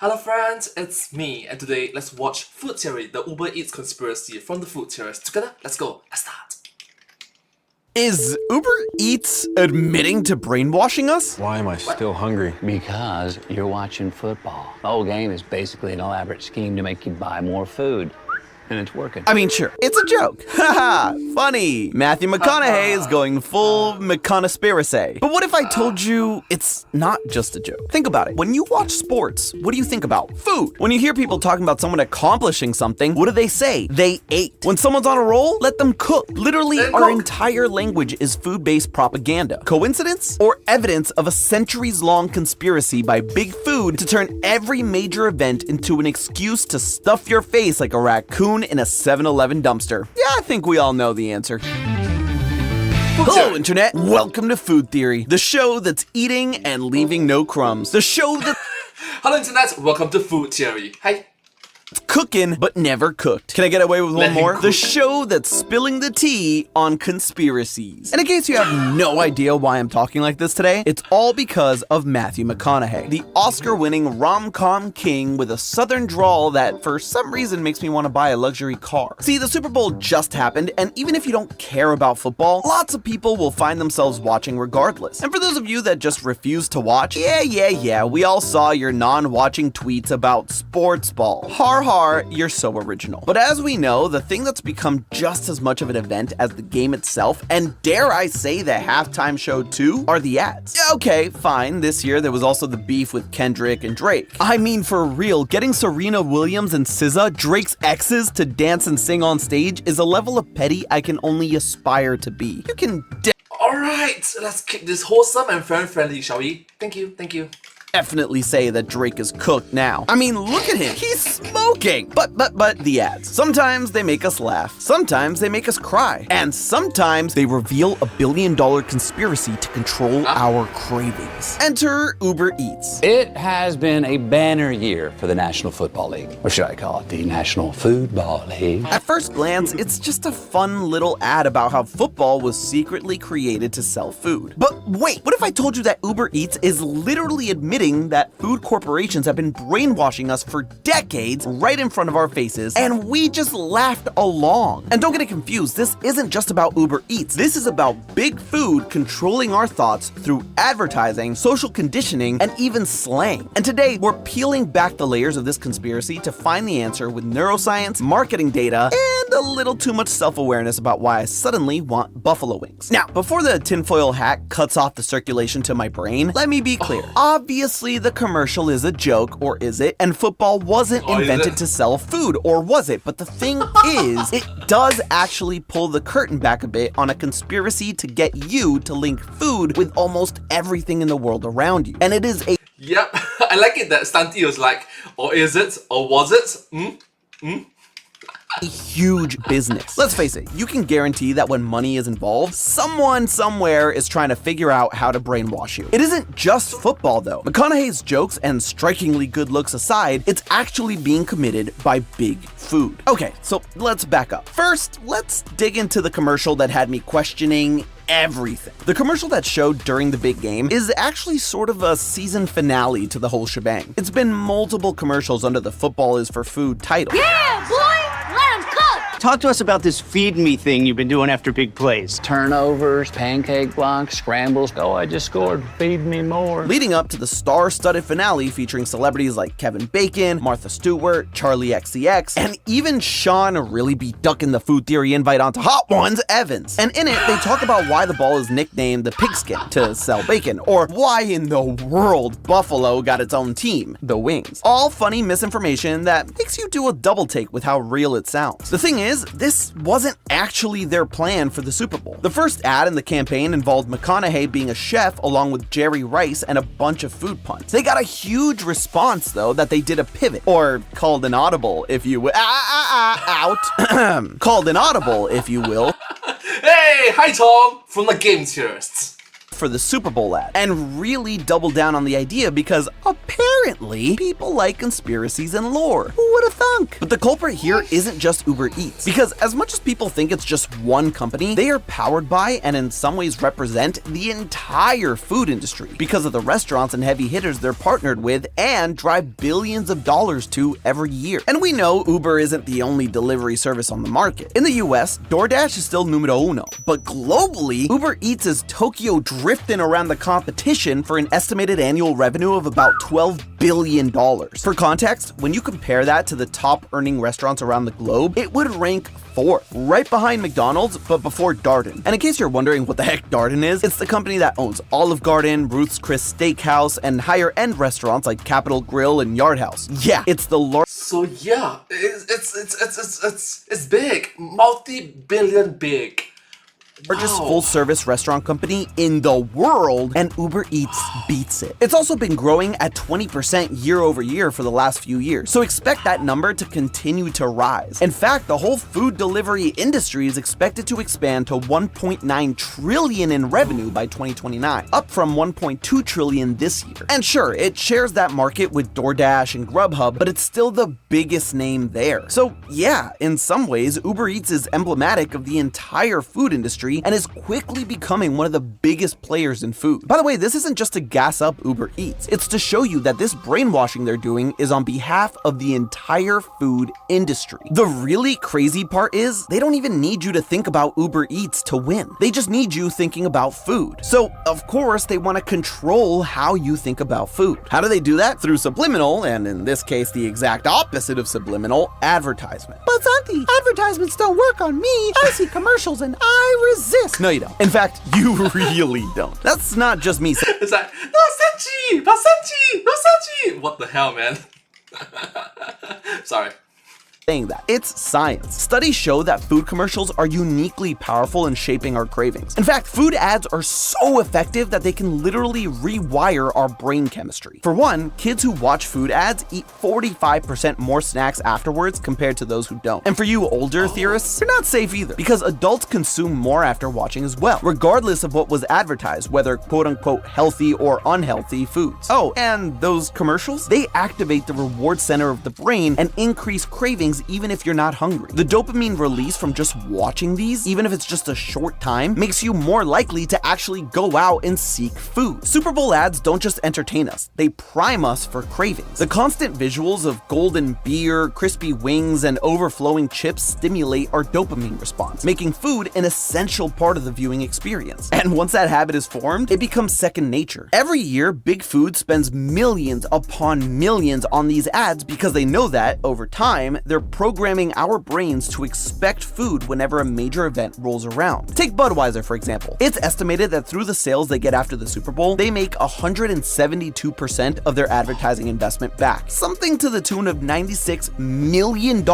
Hello friends, it's me, and today let's watch Food Theory, the Uber Eats conspiracy from the Food Theorists. Together, let's go, let's start. Is Uber Eats admitting to brainwashing us? Why am I still hungry? Because you're watching football. The whole game is basically an elaborate scheme to make you buy more food. And it's working. I mean, sure, it's a joke. Haha, funny. Matthew McConaughey is going full McConaspiracy. But what if I told you it's not just a joke? Think about it. When you watch sports, what do you think about? Food. When you hear people talking about someone accomplishing something, what do they say? They ate. When someone's on a roll, let them cook. Literally, our entire language is food-based propaganda. Coincidence? Or evidence of a centuries-long conspiracy by Big Food to turn every major event into an excuse to stuff your face like a raccoon in a 7-Eleven dumpster? Yeah, I think we all know the answer. Hello, Internet. Welcome to Food Theory, the show that's eating and leaving no crumbs. The show that's Hello Internet, welcome to Food Theory. Hi. cooking but never cooked. Can I get away with one more? The show that's spilling the tea on conspiracies. And in case you have no idea why I'm talking like this today, it's all because of Matthew McConaughey, the Oscar-winning rom-com king with a southern drawl that for some reason makes me want to buy a luxury car. See, the Super Bowl just happened, and even if you don't care about football, lots of people will find themselves watching regardless. And for those of you that just refuse to watch, yeah, we all saw your non-watching tweets about sports ball. Har, you're so original. But as we know, the thing that's become just as much of an event as the game itself, and dare I say the halftime show too, are the ads. Okay, fine, this year there was also the beef with Kendrick and Drake. I mean, for real, getting Serena Williams and SZA, Drake's exes, to dance and sing on stage is a level of petty I can only aspire to be. You can Alright, let's keep this wholesome and friendly, shall we? Thank you. definitely say that Drake is cooked now. I mean, look at him. He's smoking. But the ads. Sometimes they make us laugh. Sometimes they make us cry. And sometimes they reveal a billion-dollar conspiracy to control our cravings. Enter Uber Eats. It has been a banner year for the National Football League. Or should I call it the National Foodball League? At first glance, it's just a fun little ad about how football was secretly created to sell food. But wait, what if I told you that Uber Eats is literally admitting that food corporations have been brainwashing us for decades right in front of our faces, and we just laughed along? And don't get it confused, this isn't just about Uber Eats. This is about big food controlling our thoughts through advertising, social conditioning, and even slang. And today, we're peeling back the layers of this conspiracy to find the answer with neuroscience, marketing data, and a little too much self-awareness about why I suddenly want buffalo wings. Now, before the tinfoil hat cuts off the circulation to my brain, let me be clear. Obviously, the commercial is a joke, or is it? And football wasn't invented to sell food, or was it? But the thing is, it does actually pull the curtain back a bit on a conspiracy to get you to link food with almost everything in the world around you. And it is a Yep, I like it that Stunty was like, or is it, or was it? huge business. Let's face it, you can guarantee that when money is involved, someone somewhere is trying to figure out how to brainwash you. It isn't just football though. McConaughey's jokes and strikingly good looks aside, it's actually being committed by Big Food. Okay, so let's back up. First, let's dig into the commercial that had me questioning everything. The commercial that showed during the big game is actually sort of a season finale to the whole shebang. It's been multiple commercials under the Football is for Food title. Yeah, boy! Let 'em cook! Talk to us about this feed me thing you've been doing after big plays. Turnovers, pancake blocks, scrambles. Oh, I just scored. Feed me more. Leading up to the star-studded finale featuring celebrities like Kevin Bacon, Martha Stewart, Charlie XCX, and even Sean really be ducking the Food Theory invite onto Hot Ones Evans. And in it, they talk about why the ball is nicknamed the pigskin to sell bacon, or why in the world Buffalo got its own team, the Wings. All funny misinformation that makes you do a double take with how real it sounds. The thing is, this wasn't actually their plan for the Super Bowl. The first ad in the campaign involved McConaughey being a chef along with Jerry Rice and a bunch of food puns. They got a huge response though that they did a pivot, or called an audible if you will. Called an audible if you will. Hey, hi Tom, from the Game Theorists. for the Super Bowl ad and really doubled down on the idea because apparently people like conspiracies and lore. Who would have thunk? But the culprit here isn't just Uber Eats, because as much as people think it's just one company, they are powered by and in some ways represent the entire food industry because of the restaurants and heavy hitters they're partnered with and drive billions of dollars to every year. And we know Uber isn't the only delivery service on the market. In the US, DoorDash is still numero uno, but globally, Uber Eats is Tokyo drifting around the competition for an estimated annual revenue of about $12 billion. For context, when you compare that to the top earning restaurants around the globe, it would rank fourth, right behind McDonald's, but before Darden. And in case you're wondering what the heck Darden is, it's the company that owns Olive Garden, Ruth's Chris Steakhouse, and higher-end restaurants like Capitol Grill and Yard House. Yeah, it's the So yeah, it's big, multi-billion big. largest Wow. full-service restaurant company in the world, and Uber Eats beats it. It's also been growing at 20% year over year for the last few years, so expect that number to continue to rise. In fact, the whole food delivery industry is expected to expand to 1.9 trillion in revenue by 2029, up from 1.2 trillion this year. And sure, it shares that market with DoorDash and Grubhub, but it's still the biggest name there. So yeah, in some ways, Uber Eats is emblematic of the entire food industry and is quickly becoming one of the biggest players in food. By the way, this isn't just to gas up Uber Eats, it's to show you that this brainwashing they're doing is on behalf of the entire food industry. The really crazy part is, they don't even need you to think about Uber Eats to win. They just need you thinking about food. So, of course, they want to control how you think about food. How do they do that? Through subliminal, and in this case, the exact opposite of subliminal, advertisement. But Santi, advertisements don't work on me. I see commercials and I resist. No, you don't. In fact, you really don't. That's not just me saying It's like, no Sanchi, no Sanchi, no Sanchi. What the hell, man? Sorry. that. It's science. Studies show that food commercials are uniquely powerful in shaping our cravings. In fact, food ads are so effective that they can literally rewire our brain chemistry. For one, kids who watch food ads eat 45% more snacks afterwards compared to those who don't. And for you older theorists, you're not safe either, because adults consume more after watching as well, regardless of what was advertised, whether quote-unquote healthy or unhealthy foods. Oh, and those commercials, they activate the reward center of the brain and increase cravings even if you're not hungry. The dopamine release from just watching these, even if it's just a short time, makes you more likely to actually go out and seek food. Super Bowl ads don't just entertain us, they prime us for cravings. The constant visuals of golden beer, crispy wings, and overflowing chips stimulate our dopamine response, making food an essential part of the viewing experience. And once that habit is formed, it becomes second nature. Every year, Big Food spends millions upon millions on these ads because they know that, over time, they're programming our brains to expect food whenever a major event rolls around. Take Budweiser, for example. It's estimated that through the sales they get after the Super Bowl, they make 172% of their advertising investment back, something to the tune of $96 million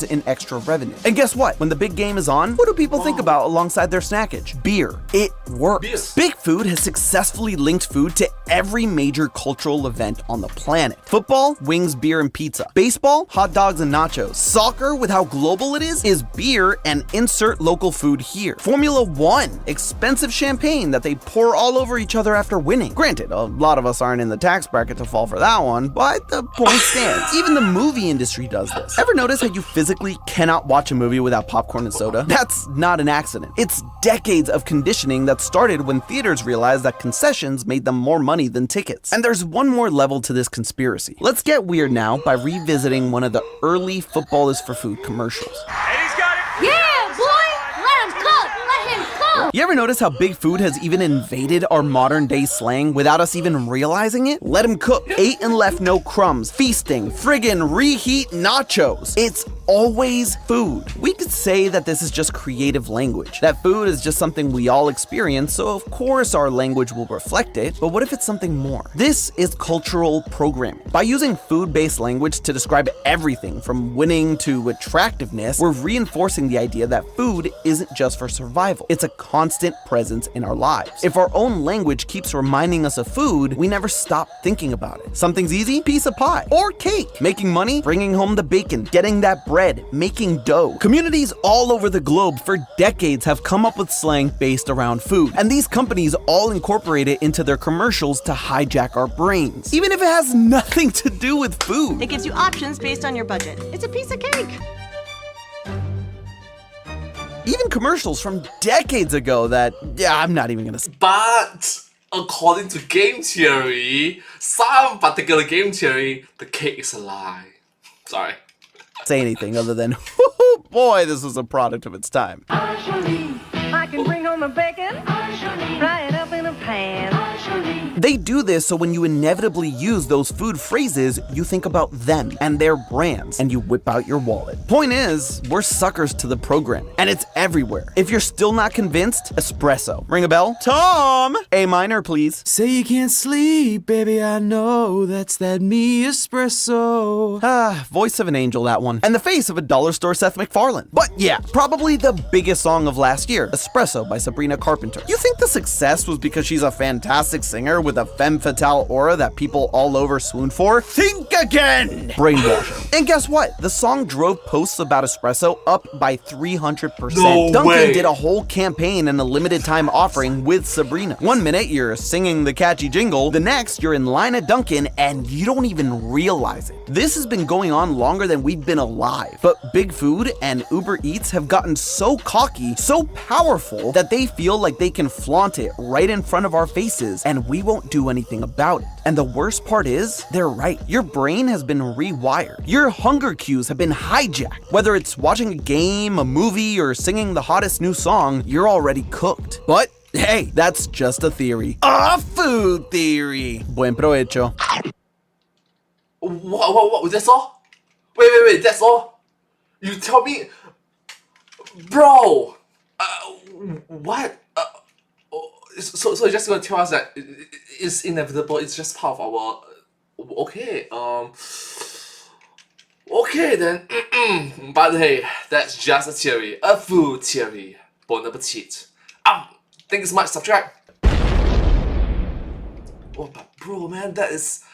in extra revenue. And guess what? When the big game is on, what do people think about alongside their snackage? Beer. It works. Beer. Big Food has successfully linked food to every major cultural event on the planet. Football, wings, beer, and pizza. Baseball, hot dogs and nachos. Soccer, with how global it is beer and insert local food here. Formula One, expensive champagne that they pour all over each other after winning. Granted, a lot of us aren't in the tax bracket to fall for that one, but the point stands. Even the movie industry does this. Ever notice how you physically cannot watch a movie without popcorn and soda? That's not an accident. It's decades of conditioning that started when theaters realized that concessions made them more money than tickets. And there's one more level to this conspiracy. Let's get weird now by revisiting one of the early Football is for Food commercials. Yeah, boy! Let him cook! Let him cook! You ever notice how Big Food has even invaded our modern day slang without us even realizing it? Let him cook. Ate and left no crumbs. Feasting. Friggin' reheat nachos. It's always food. We could say that this is just creative language, that food is just something we all experience, so of course our language will reflect it, but what if it's something more? This is cultural programming. By using food-based language to describe everything from winning to attractiveness, we're reinforcing the idea that food isn't just for survival, it's a constant presence in our lives. If our own language keeps reminding us of food, we never stop thinking about it. Something's easy? Piece of pie. Or cake. Making money? Bringing home the bacon. Getting that bread. Making dough. Communities all over the globe for decades have come up with slang based around food. And these companies all incorporate it into their commercials to hijack our brains. Even if it has nothing to do with food. It gives you options based on your budget. It's a piece of cake. Even commercials from decades ago that, I'm not even gonna But according to game theory, some particular game theory, the cake is a lie. Sorry. say anything other than, boy, this was a product of its time. I can bring home the bacon, fry it up in a pan. They do this so when you inevitably use those food phrases, you think about them and their brands, and you whip out your wallet. Point is, we're suckers to the program, and it's everywhere. If you're still not convinced, espresso. Ring a bell? Tom! A minor, please. Say you can't sleep, baby, I know that's that me espresso. Voice of an angel, that one. And the face of a dollar store Seth MacFarlane. But yeah, probably the biggest song of last year, Espresso by Sabrina Carpenter. You think the success was because she's a fantastic singer with a femme fatale aura that people all over swoon for? Think again! Brainwashing. And guess what? The song drove posts about espresso up by 300%. No Dunkin' way. did a whole campaign and a limited time offering with Sabrina. One minute you're singing the catchy jingle, the next you're in line at Dunkin' and you don't even realize it. This has been going on longer than we've been alive. But Big Food and Uber Eats have gotten so cocky, so powerful, that they feel like they can flaunt it right in front of our faces and we won't do anything about it. And the worst part is, they're right. Your brain has been rewired. Your hunger cues have been hijacked. Whether it's watching a game, a movie, or singing the hottest new song, you're already cooked. But hey, that's just a theory. A food theory. Buen provecho. What? That's all? Wait, that's all? You tell me... Bro! What? So you're just gonna tell us that it's inevitable, it's just part of our... Okay, okay then. But hey, that's just a theory. A food theory. Bon appetit. Thank you so much, subscribe. Oh, but bro, man, that is...